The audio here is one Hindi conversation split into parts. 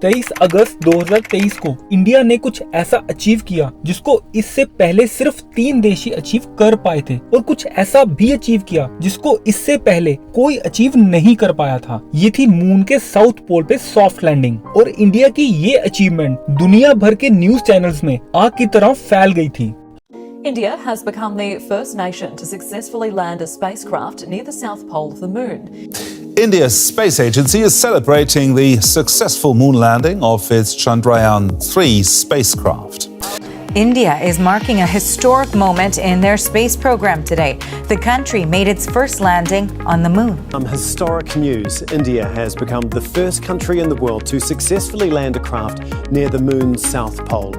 23 अगस्त 2023 को इंडिया ने कुछ ऐसा अचीव किया जिसको इससे पहले सिर्फ 3 देश ही अचीव कर पाए थे, और कुछ ऐसा भी अचीव किया जिसको इससे पहले कोई अचीव नहीं कर पाया था। ये थी मून के साउथ पोल पे सॉफ्ट लैंडिंग। और इंडिया की ये अचीवमेंट दुनिया भर के न्यूज चैनल्स में आग की तरह फैल गई थी। India has become the first nation to successfully land a spacecraft near the south pole of the moon. India's space agency is celebrating the successful moon landing of its Chandrayaan-3 spacecraft. India is marking a historic moment in their space program today. The country made its first landing on the moon. Historic news. India has become the first country in the world to successfully land a craft near the moon's south pole.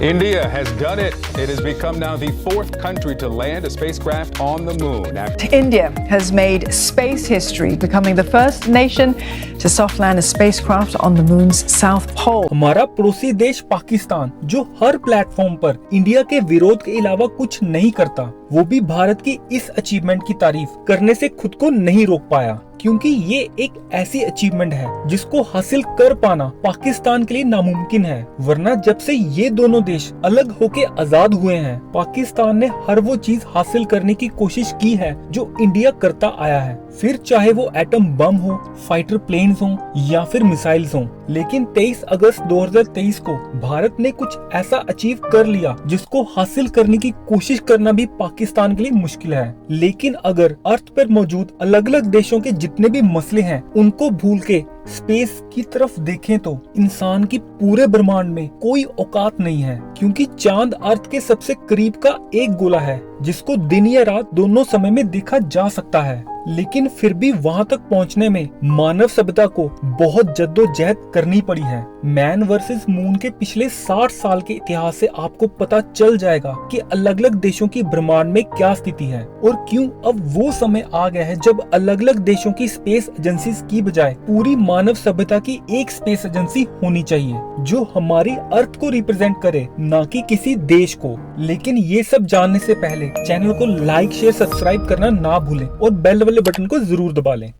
India has done it. It has become now the 4th country to land a spacecraft on the moon. India has made space history, becoming the first nation to soft land a spacecraft on the moon's south pole. हमारा पड़ोसी देश पाकिस्तान, जो हर प्लेटफॉर्म पर इंडिया के विरोध के अलावा कुछ नहीं करता, वो भी भारत की इस अचीवमेंट की तारीफ करने से खुद को नहीं रोक पाया, क्योंकि ये एक ऐसी अचीवमेंट है जिसको हासिल कर पाना पाकिस्तान के लिए नामुमकिन है। वरना जब से ये दोनों देश अलग होके आजाद हुए हैं, पाकिस्तान ने हर वो चीज हासिल करने की कोशिश की है जो इंडिया करता आया है, फिर चाहे वो एटम बम हो, फाइटर प्लेन्स हो या फिर मिसाइल्स हो। लेकिन 23 अगस्त 2023 को भारत ने कुछ ऐसा अचीव कर लिया जिसको हासिल करने की कोशिश करना भी पाकिस्तान के लिए मुश्किल है। लेकिन अगर अर्थ पर मौजूद अलग अलग देशों के जितने भी मसले हैं उनको भूल के स्पेस की तरफ देखें तो इंसान की पूरे ब्रह्मांड में कोई औकात नहीं है, क्योंकि चांद अर्थ के सबसे करीब का एक गोला है जिसको दिन या रात दोनों समय में देखा जा सकता है। लेकिन फिर भी वहां तक पहुंचने में मानव सभ्यता को बहुत जद्दोजहद करनी पड़ी है। मैन वर्सेस मून के पिछले 60 साल के इतिहास से आपको पता चल जाएगा कि अलग अलग देशों की ब्रह्मांड में क्या स्थिति है और क्यों अब वो समय आ गया है जब अलग अलग देशों की स्पेस एजेंसी की बजाय पूरी मानव सभ्यता की एक स्पेस एजेंसी होनी चाहिए जो हमारी अर्थ को रिप्रेजेंट करे, न कि किसी देश को। लेकिन ये सब जानने से पहले चैनल को लाइक, शेयर, सब्सक्राइब करना ना भूलें और बेल वाले बटन को जरूर दबा लें।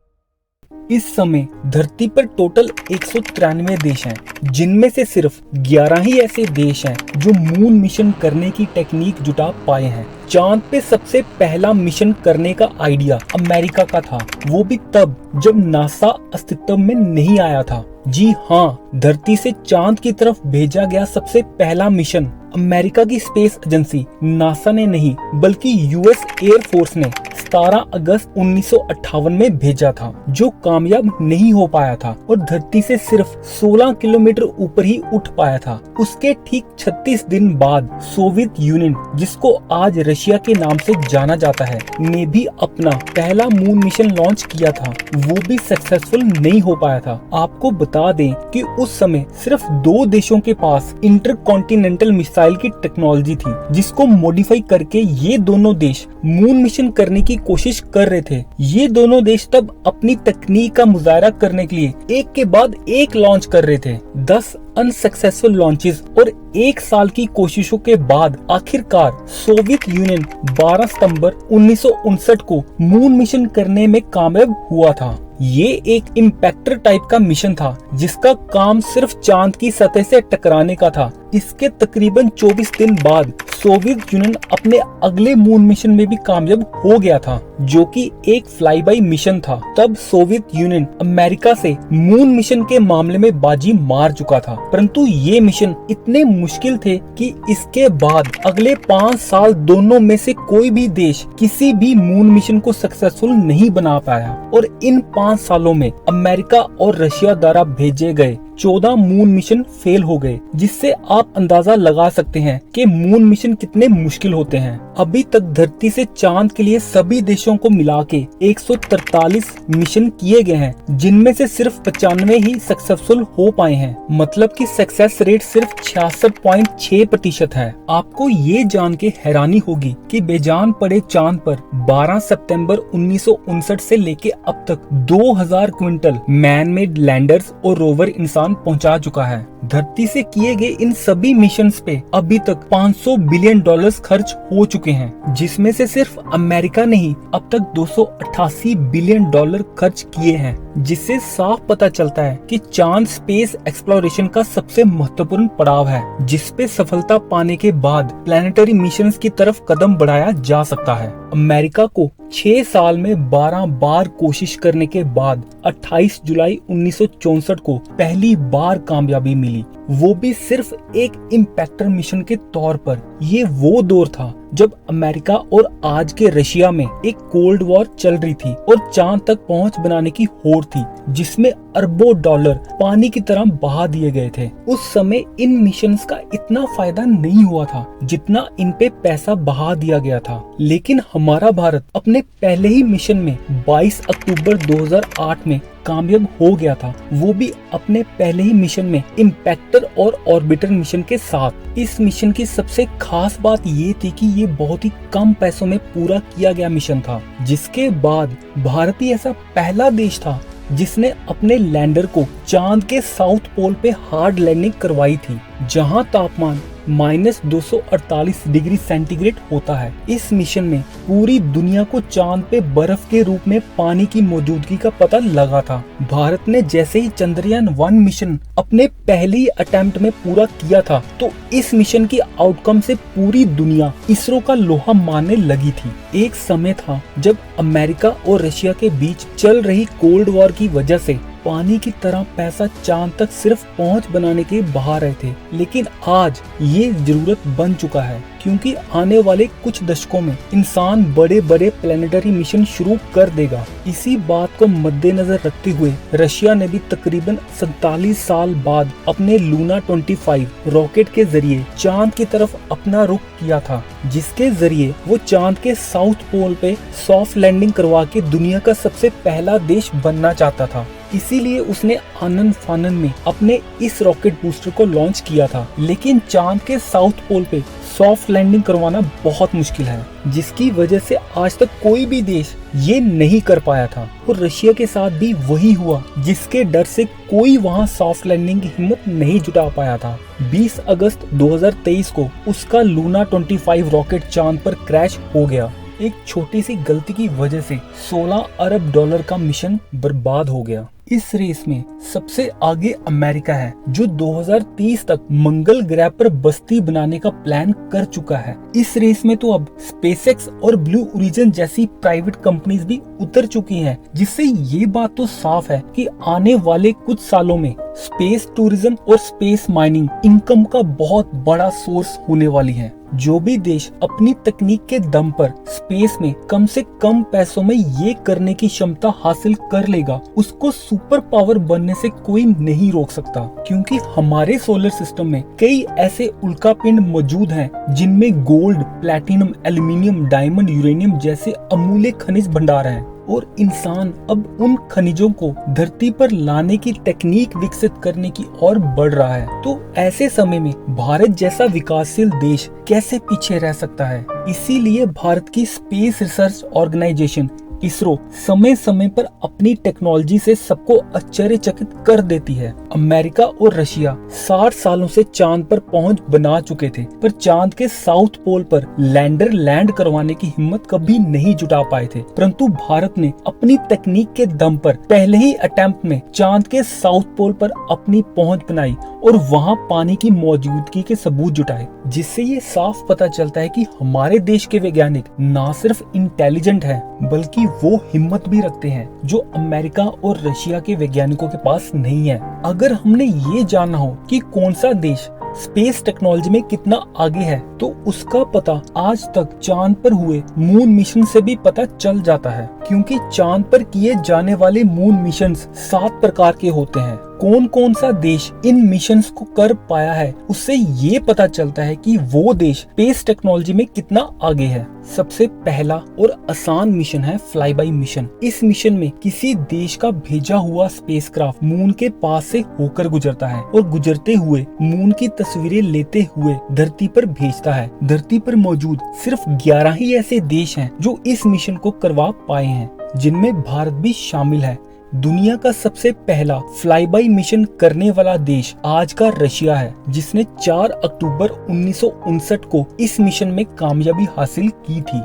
इस समय धरती पर टोटल 193 देश हैं, जिनमें से सिर्फ 11 ही ऐसे देश हैं जो मून मिशन करने की टेक्निक जुटा पाए हैं। चांद पे सबसे पहला मिशन करने का आइडिया अमेरिका का था, वो भी तब जब नासा अस्तित्व में नहीं आया था। जी हाँ, धरती से चांद की तरफ भेजा गया सबसे पहला मिशन अमेरिका की स्पेस एजेंसी नासा ने नहीं, बल्कि यूएस एयर फोर्स ने 17 अगस्त 1958 में भेजा था, जो कामयाब नहीं हो पाया था और धरती से सिर्फ 16 किलोमीटर ऊपर ही उठ पाया था। उसके ठीक 36 दिन बाद सोवियत यूनियन, जिसको आज रशिया के नाम से जाना जाता है, ने भी अपना पहला मून मिशन लॉन्च किया था। वो भी सक्सेसफुल नहीं हो पाया था। आपको बता दें कि उस समय सिर्फ 2 देशों के पास इंटरकॉन्टिनेंटल मिसाइल की टेक्नोलॉजी थी, जिसको मॉडिफाई करके ये दोनों देश मून मिशन करने की कोशिश कर रहे थे। ये दोनों देश तब अपनी तकनीक का मुजाहरा करने के लिए एक के बाद एक लॉन्च कर रहे थे। 10 अनसक्सेसफुल लॉन्चेस और 1 साल की कोशिशों के बाद आखिरकार सोवियत यूनियन 12 सितंबर 1959 को मून मिशन करने में कामयाब हुआ था। ये एक इम्पैक्टर टाइप का मिशन था जिसका काम सिर्फ चांद की सतह से टकराने का था। इसके तकरीबन 24 दिन बाद सोवियत यूनियन अपने अगले मून मिशन में भी कामयाब हो गया था, जो कि एक फ्लाई बाय मिशन था। तब सोवियत यूनियन अमेरिका से मून मिशन के मामले में बाजी मार चुका था, परंतु ये मिशन इतने मुश्किल थे कि इसके बाद अगले 5 साल दोनों में से कोई भी देश किसी भी मून मिशन को सक्सेसफुल नहीं बना पाया। और इन 5 सालों में अमेरिका और रशिया द्वारा भेजे गए 14 मून मिशन फेल हो गए, जिससे आप अंदाजा लगा सकते हैं कि मून मिशन कितने मुश्किल होते हैं। अभी तक धरती से चांद के लिए सभी देशों को मिला के 143 मिशन किए गए हैं, जिनमें से सिर्फ 95 ही सक्सेसफुल हो पाए हैं। मतलब कि सक्सेस रेट सिर्फ 66.6% है। आपको ये जान के हैरानी होगी कि बेजान पड़े चांद पर 12 सितंबर 1959 से लेके अब तक 2000 क्विंटल मैन मेड लैंडर्स और रोवर इंसान नुकसान पहुंचा चुका है। धरती से किए गए इन सभी मिशंस पे अभी तक $500 बिलियन खर्च हो चुके हैं, जिसमें से सिर्फ अमेरिका ने ही अब तक $288 बिलियन खर्च किए हैं, जिससे साफ पता चलता है कि चांद स्पेस एक्सप्लोरेशन का सबसे महत्वपूर्ण पड़ाव है, जिसपे सफलता पाने के बाद प्लैनेटरी मिशंस की तरफ कदम बढ़ाया जा सकता है। अमेरिका को 6 साल में 12 बार कोशिश करने के बाद 28 जुलाई 1964 को पहली बार कामयाबी मिली, वो भी सिर्फ एक इम्पैक्टर मिशन के तौर पर। ये वो दौर था जब अमेरिका और आज के रशिया में एक कोल्ड वॉर चल रही थी और चांद तक पहुंच बनाने की होड़ थी, जिसमें अरबों डॉलर पानी की तरह बहा दिए गए थे। उस समय इन मिशंस का इतना फायदा नहीं हुआ था जितना इन पे पैसा बहा दिया गया था। लेकिन हमारा भारत अपने पहले ही मिशन में 22 अक्टूबर 2008 में कामयाब हो गया था, वो भी अपने पहले ही मिशन में इम्पैक्टर और ऑर्बिटर मिशन के साथ। इस मिशन की सबसे खास बात ये थी कि ये बहुत ही कम पैसों में पूरा किया गया मिशन था, जिसके बाद भारत ही ऐसा पहला देश था जिसने अपने लैंडर को चांद के साउथ पोल पे हार्ड लैंडिंग करवाई थी, जहां तापमान -248 डिग्री सेंटीग्रेड होता है। इस मिशन में पूरी दुनिया को चांद पे बर्फ के रूप में पानी की मौजूदगी का पता लगा था। भारत ने जैसे ही चंद्रयान 1 मिशन अपने पहले अटेम्प्ट में पूरा किया था, तो इस मिशन की आउटकम से पूरी दुनिया इसरो का लोहा मानने लगी थी। एक समय था जब अमेरिका और रशिया के बीच चल रही कोल्ड वॉर की वजह से पानी की तरह पैसा चांद तक सिर्फ पहुंच बनाने के बहा रहे थे, लेकिन आज ये जरूरत बन चुका है, क्योंकि आने वाले कुछ दशकों में इंसान बड़े बड़े प्लैनेटरी मिशन शुरू कर देगा। इसी बात को मद्देनजर रखते हुए रशिया ने भी तकरीबन 47 साल बाद अपने लूना 25 रॉकेट के जरिए चांद की तरफ अपना रुख किया था, जिसके जरिए वो चांद के साउथ पोल पे सॉफ्ट लैंडिंग करवा के दुनिया का सबसे पहला देश बनना चाहता था। इसीलिए उसने आनन फानन में अपने इस रॉकेट बूस्टर को लॉन्च किया था। लेकिन चांद के साउथ पोल पे सॉफ्ट लैंडिंग करवाना बहुत मुश्किल है, जिसकी वजह से आज तक कोई भी देश ये नहीं कर पाया था, और रशिया के साथ भी वही हुआ, जिसके डर से कोई वहां सॉफ्ट लैंडिंग की हिम्मत नहीं जुटा पाया था। 20 अगस्त 2023 को उसका लूना 25 रॉकेट चांद पर क्रैश हो गया। एक छोटी सी गलती की वजह से $16 अरब का मिशन बर्बाद हो गया। इस रेस में सबसे आगे अमेरिका है, जो 2030 तक मंगल ग्रह पर बस्ती बनाने का प्लान कर चुका है। इस रेस में तो अब स्पेसएक्स और ब्लू ओरिजिन जैसी प्राइवेट कंपनीज भी उतर चुकी हैं, जिससे ये बात तो साफ है कि आने वाले कुछ सालों में स्पेस टूरिज्म और स्पेस माइनिंग इनकम का बहुत बड़ा सोर्स होने वाली है। जो भी देश अपनी तकनीक के दम पर स्पेस में कम से कम पैसों में ये करने की क्षमता हासिल कर लेगा, उसको सुपर पावर बनने से कोई नहीं रोक सकता, क्योंकि हमारे सोलर सिस्टम में कई ऐसे उल्कापिंड मौजूद हैं जिनमें gold, platinum, aluminium, diamond, uranium जैसे अमूल्य खनिज भंडार हैं, और इंसान अब उन खनिजों को धरती पर लाने की टेक्निक विकसित करने की ओर बढ़ रहा है। तो ऐसे समय में भारत जैसा विकासशील देश कैसे पीछे रह सकता है? इसीलिए भारत की स्पेस रिसर्च ऑर्गेनाइजेशन इसरो समय समय पर अपनी टेक्नोलॉजी से सबको आश्चर्यचकित कर देती है। अमेरिका और रशिया 60 सालों से चांद पर पहुंच बना चुके थे, पर चांद के साउथ पोल पर लैंडर लैंड करवाने की हिम्मत कभी नहीं जुटा पाए थे। परंतु भारत ने अपनी तकनीक के दम पर पहले ही अटेम्प्ट में चांद के साउथ पोल पर अपनी पहुंच बनाई और वहां पानी की मौजूदगी के सबूत जुटाए, जिससे ये साफ पता चलता है कि हमारे देश के वैज्ञानिक न सिर्फ इंटेलिजेंट हैं, बल्कि वो हिम्मत भी रखते हैं जो अमेरिका और रशिया के वैज्ञानिकों के पास नहीं है। अगर हमने ये जाना हो कि कौन सा देश स्पेस टेक्नोलॉजी में कितना आगे है, तो उसका पता आज तक चांद पर हुए मून मिशन से भी पता चल जाता है, क्योंकि चांद पर किए जाने वाले मून मिशंस 7 प्रकार के होते हैं। कौन कौन सा देश इन मिशंस को कर पाया है, उससे ये पता चलता है कि वो देश स्पेस टेक्नोलॉजी में कितना आगे है। सबसे पहला और आसान मिशन है फ्लाई बाय मिशन। इस मिशन में किसी देश का भेजा हुआ स्पेसक्राफ्ट मून के पास से होकर गुजरता है और गुजरते हुए मून की तस्वीरें लेते हुए धरती पर भेजता है। धरती पर मौजूद सिर्फ 11 ही ऐसे देश हैं जो इस मिशन को करवा पाए हैं, जिनमें भारत भी शामिल है। दुनिया का सबसे पहला फ्लाई बाय मिशन करने वाला देश आज का रशिया है, जिसने 4 अक्टूबर 1959 को इस मिशन में कामयाबी हासिल की थी।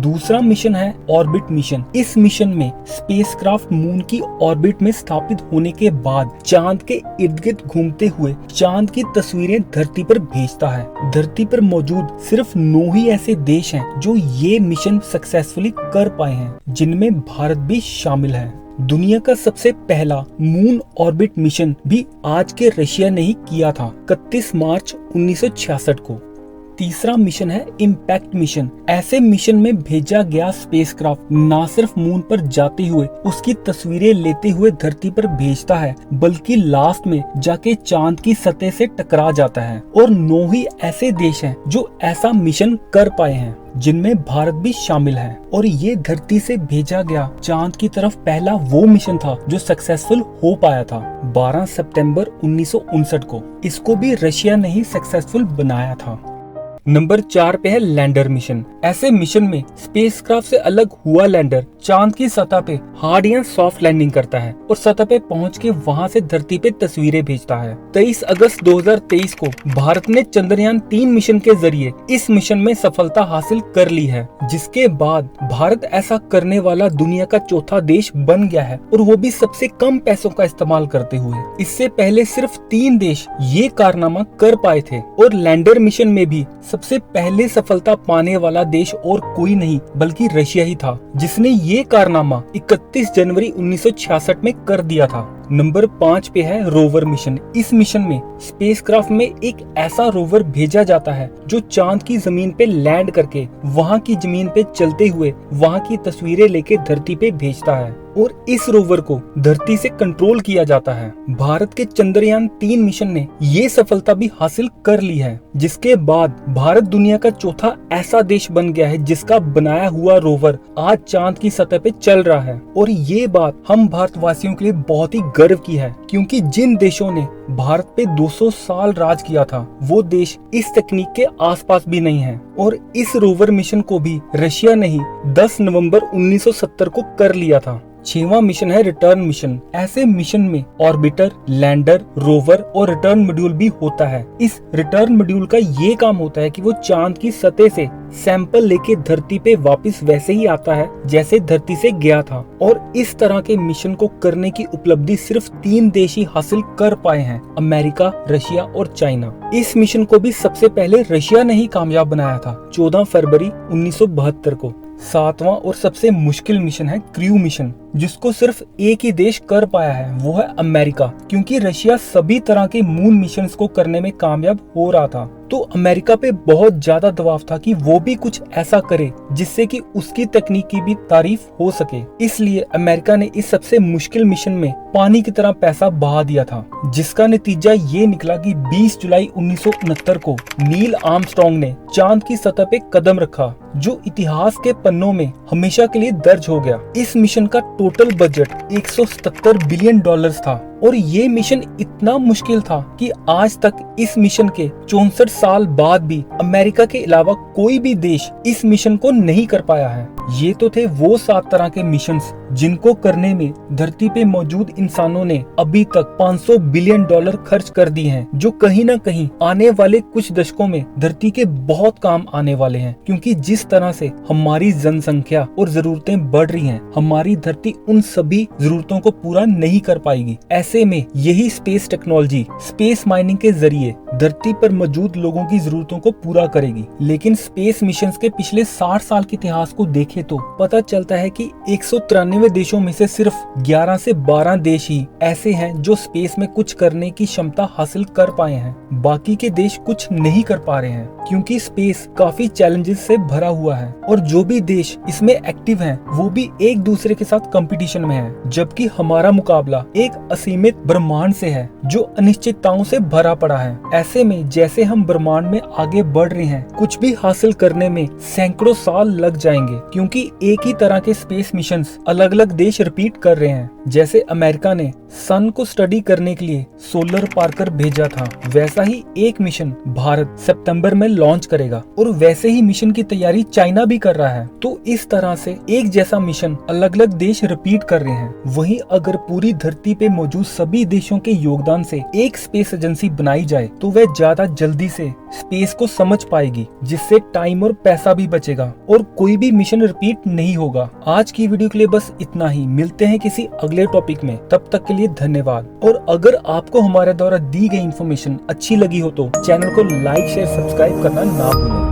दूसरा मिशन है ऑर्बिट मिशन। इस मिशन में स्पेसक्राफ्ट मून की ऑर्बिट में स्थापित होने के बाद चांद के इर्द गिर्द घूमते हुए चांद की तस्वीरें धरती पर भेजता है। धरती पर मौजूद सिर्फ 9 ही ऐसे देश हैं जो ये मिशन सक्सेसफुली कर पाए हैं, जिनमें भारत भी शामिल है। दुनिया का सबसे पहला मून ऑर्बिट मिशन भी आज के रशिया ने ही किया था, 31 मार्च 1966 को। तीसरा मिशन है इम्पैक्ट मिशन। ऐसे मिशन में भेजा गया स्पेसक्राफ्ट न सिर्फ मून पर जाते हुए उसकी तस्वीरें लेते हुए धरती पर भेजता है, बल्कि लास्ट में जाके चांद की सतह से टकरा जाता है। और 9 ही ऐसे देश हैं जो ऐसा मिशन कर पाए हैं, जिनमें भारत भी शामिल है। और ये धरती से भेजा गया चांद की तरफ पहला वो मिशन था जो सक्सेसफुल हो पाया था 12 सितंबर 1959 को। इसको भी रशिया ने ही सक्सेसफुल बनाया था। नंबर 4 पे है लैंडर मिशन। ऐसे मिशन में स्पेसक्राफ्ट से अलग हुआ लैंडर चांद की सतह पे हार्ड या सॉफ्ट लैंडिंग करता है और सतह पे पहुंच के वहां से धरती पे तस्वीरें भेजता है। 23 अगस्त 2023 को भारत ने चंद्रयान 3 मिशन के जरिए इस मिशन में सफलता हासिल कर ली है, जिसके बाद भारत ऐसा करने वाला दुनिया का चौथा देश बन गया है, और वो भी सबसे कम पैसों का इस्तेमाल करते हुए। इससे पहले सिर्फ 3 देश ये कारनामा कर पाए थे, और लैंडर मिशन में भी सबसे पहले सफलता पाने वाला देश और कोई नहीं बल्कि रशिया ही था, जिसने ये कारनामा 31 जनवरी 1966 में कर दिया था। नंबर 5 पे है रोवर मिशन। इस मिशन में स्पेसक्राफ्ट में एक ऐसा रोवर भेजा जाता है जो चांद की जमीन पे लैंड करके वहां की जमीन पे चलते हुए वहां की तस्वीरें लेके धरती पे भेजता है, और इस रोवर को धरती से कंट्रोल किया जाता है। भारत के चंद्रयान 3 मिशन ने ये सफलता भी हासिल कर ली है, जिसके बाद भारत दुनिया का चौथा ऐसा देश बन गया है जिसका बनाया हुआ रोवर आज चांद की सतह पे चल रहा है। और ये बात हम भारतवासियों के लिए बहुत ही गर्व की है, क्योंकि जिन देशों ने भारत पे 200 साल राज किया था वो देश इस तकनीक के आसपास भी नहीं है। और इस रोवर मिशन को भी रशिया ने ही 10 नवंबर 1970 को कर लिया था। 6वां मिशन है रिटर्न मिशन। ऐसे मिशन में ऑर्बिटर, लैंडर, रोवर और रिटर्न मॉड्यूल भी होता है। इस रिटर्न मॉड्यूल का ये काम होता है कि वो चांद की सतह से सैंपल लेके धरती पे वापस वैसे ही आता है जैसे धरती से गया था। और इस तरह के मिशन को करने की उपलब्धि सिर्फ 3 देश ही हासिल कर पाए हैं, अमेरिका, रशिया और चाइना। इस मिशन को भी सबसे पहले रशिया ने ही कामयाब बनाया था 14 फरवरी 1972 को। 7वां और सबसे मुश्किल मिशन है क्रू मिशन, जिसको सिर्फ एक ही देश कर पाया है, वो है अमेरिका, क्योंकि रशिया सभी तरह के मून मिशंस को करने में कामयाब हो रहा था। तो अमेरिका पे बहुत ज्यादा दबाव था कि वो भी कुछ ऐसा करे जिससे कि उसकी तकनीक की भी तारीफ हो सके। इसलिए अमेरिका ने इस सबसे मुश्किल मिशन में पानी की तरह पैसा बहा दिया था, जिसका नतीजा ये निकला कि 20 जुलाई 1969 को नील आर्मस्ट्रांग ने चांद की सतह पे कदम रखा, जो इतिहास के पन्नों में हमेशा के लिए दर्ज हो गया। इस मिशन का टोटल बजट 177 बिलियन डॉलर्स था, और ये मिशन इतना मुश्किल था कि आज तक इस मिशन के 64 साल बाद भी अमेरिका के अलावा कोई भी देश इस मिशन को नहीं कर पाया है। ये तो थे वो 7 तरह के मिशंस जिनको करने में धरती पे मौजूद इंसानों ने अभी तक 500 बिलियन डॉलर खर्च कर दिए हैं, जो कहीं ना कहीं आने वाले कुछ दशकों में धरती के बहुत काम आने वाले हैं। क्योंकि जिस तरह से हमारी जनसंख्या और जरूरतें बढ़ रही हैं, हमारी धरती उन सभी जरूरतों को पूरा नहीं कर पाएगी। ऐसे में यही स्पेस टेक्नोलॉजी स्पेस माइनिंग के जरिए धरती पर मौजूद लोगों की जरूरतों को पूरा करेगी। लेकिन स्पेस मिशंस के पिछले 60 साल के इतिहास को देखें तो पता चलता है कि 193 देशों में से सिर्फ 11 से 12 देश ही ऐसे हैं जो स्पेस में कुछ करने की क्षमता हासिल कर पाए हैं। बाकी के देश कुछ नहीं कर पा रहे हैं, क्योंकि स्पेस काफी चैलेंजेस से भरा हुआ है, और जो भी देश इसमें एक्टिव हैं वो भी एक दूसरे के साथ कंपटीशन में है, जबकि हमारा मुकाबला एक असीम सीमित ब्रह्मांड से है जो अनिश्चितताओं से भरा पड़ा है। ऐसे में जैसे हम ब्रह्मांड में आगे बढ़ रहे हैं, कुछ भी हासिल करने में सैकड़ों साल लग जाएंगे, क्योंकि एक ही तरह के स्पेस मिशंस अलग अलग देश रिपीट कर रहे हैं। जैसे अमेरिका ने सन को स्टडी करने के लिए सोलर पार्कर भेजा था, वैसा ही एक मिशन भारत सितंबर में लॉन्च करेगा और वैसे ही मिशन की तैयारी चाइना भी कर रहा है। तो इस तरह से एक जैसा मिशन अलग अलग देश रिपीट कर रहे हैं। वहीं अगर पूरी धरती पे मौजूद सभी देशों के योगदान से एक स्पेस एजेंसी बनाई जाए तो वह ज्यादा जल्दी से स्पेस को समझ पाएगी, जिससे टाइम और पैसा भी बचेगा और कोई भी मिशन रिपीट नहीं होगा। आज की वीडियो के लिए बस इतना ही। मिलते हैं किसी अगले टॉपिक में, तब तक के लिए धन्यवाद। और अगर आपको हमारे द्वारा दी गई इन्फॉर्मेशन अच्छी लगी हो तो चैनल को लाइक शेयर सब्सक्राइब करना ना भूलें।